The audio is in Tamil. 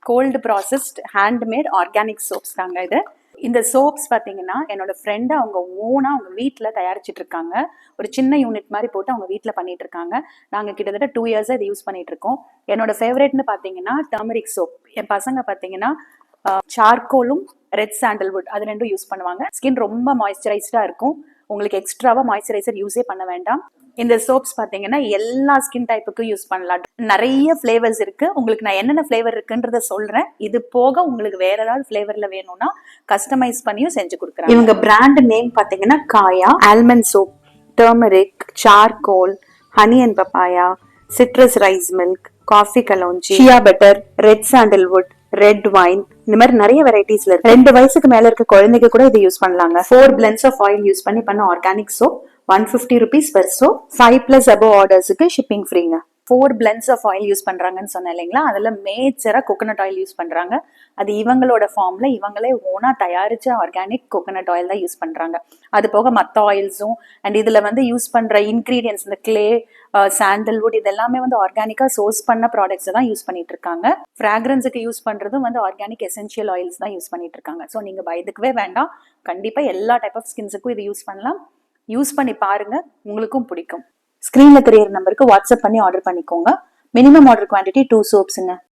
Gold processed handmade organic soaps தாங்க இது. இந்த சோப்ஸ் பார்த்தீங்கன்னா என்னோட ஃப்ரெண்டு அவங்க ஓனாக அவங்க வீட்டில் தயாரிச்சுட்டு இருக்காங்க. ஒரு சின்ன யூனிட் மாதிரி போட்டு அவங்க வீட்டில் பண்ணிட்டு இருக்காங்க. நாங்கள் கிட்டத்தட்ட 2 இயர்ஸாக இதை யூஸ் பண்ணிட்டு இருக்கோம். என்னோட ஃபேவரட்னு பார்த்தீங்கன்னா டர்மரிக் சோப். என் பசங்க பார்த்தீங்கன்னா சார்கோலும் ரெட் சாண்டல்வுட் அது ரெண்டும் யூஸ் பண்ணுவாங்க. ஸ்கின் ரொம்ப மாய்ஸ்சரைஸ்டாக இருக்கும். உங்களுக்கு எக்ஸ்ட்ராவாக மாய்ஸ்சரைசர் யூஸே பண்ண வேண்டாம். இந்த சோப்ஸ் பார்த்தீங்கன்னா எல்லா ஸ்கின் டைப்புக்கும் யூஸ் பண்ணலாம். நிறைய ஃப்ளேவர்ஸ் இருக்கு. உங்களுக்கு நான் என்னென்ன ஃப்ளேவர் இருக்குன்றத சொல்றேன். இது போக உங்களுக்கு வேற ஏதாவது ஃப்ளேவர்ல வேணும்னா கஸ்டமைஸ் பண்ணியும் செஞ்சு கொடுக்குறாங்க. இவங்க பிராண்ட் நேம் பார்த்தீங்கன்னா Kaya, almond soap, turmeric, charcoal, honey and papaya, citrus rice milk, coffee kalonji, shea butter, red sandalwood, red wine, இந்த மாதிரி நிறைய வெரைட்டிஸ்ல இருக்கு. 2 வயசுக்கு மேல இருக்க குழந்தைங்க கூட இதை யூஸ் பண்ணலாங்க. 4 blends ஆஃப் ஆயில் யூஸ் பண்ண organic soap 150 rupees per soap. 5+ above ஆர்டர்ஸுக்கு ஷிப்பிங் ஃப்ரீங்க. 4 blends ஆஃப் ஆயில் யூஸ் பண்றாங்கன்னு சொன்னேன் இல்லைங்களா, அதுல மேஜரா கோகனட் ஆயில் யூஸ் பண்றாங்க. அது இவங்களோட ஃபார்ம்ல இவங்களே ஓனா தயாரிச்ச ஆர்கானிக் கோகனட் ஆயில் தான் யூஸ் பண்றாங்க. அது போக மற்ற ஆயில்ஸும் அண்ட் இதுல யூஸ் பண்ற இன்கிரீடியன்ஸ் இந்த கிளே, சாண்டல்வுட் இதெல்லாமே ஆர்கானிக்கா சோர்ஸ் பண்ண ப்ராடக்ட்ஸ் தான் யூஸ் பண்ணிட்டு இருக்காங்க. ஃப்ராக்ரன்ஸுக்கு யூஸ் பண்றதும் ஆர்கானிக் எசென்ஷியல் ஆயில்ஸ் தான் யூஸ் பண்ணிட்டு இருக்காங்க. ஸோ நீங்க பயந்துக்கவே வேண்டாம். கண்டிப்பா எல்லா டைப் ஆஃப் ஸ்கின்ஸுக்கும் இது யூஸ் பண்ணலாம். யூஸ் பண்ணி பாருங்க, உங்களுக்கும் பிடிக்கும். ஸ்கிரீன்ல தெரியற நம்பருக்கு வாட்ஸ்அப் பண்ணி ஆர்டர் பண்ணிக்கோங்க. Minimum order quantity 2 soapsங்க.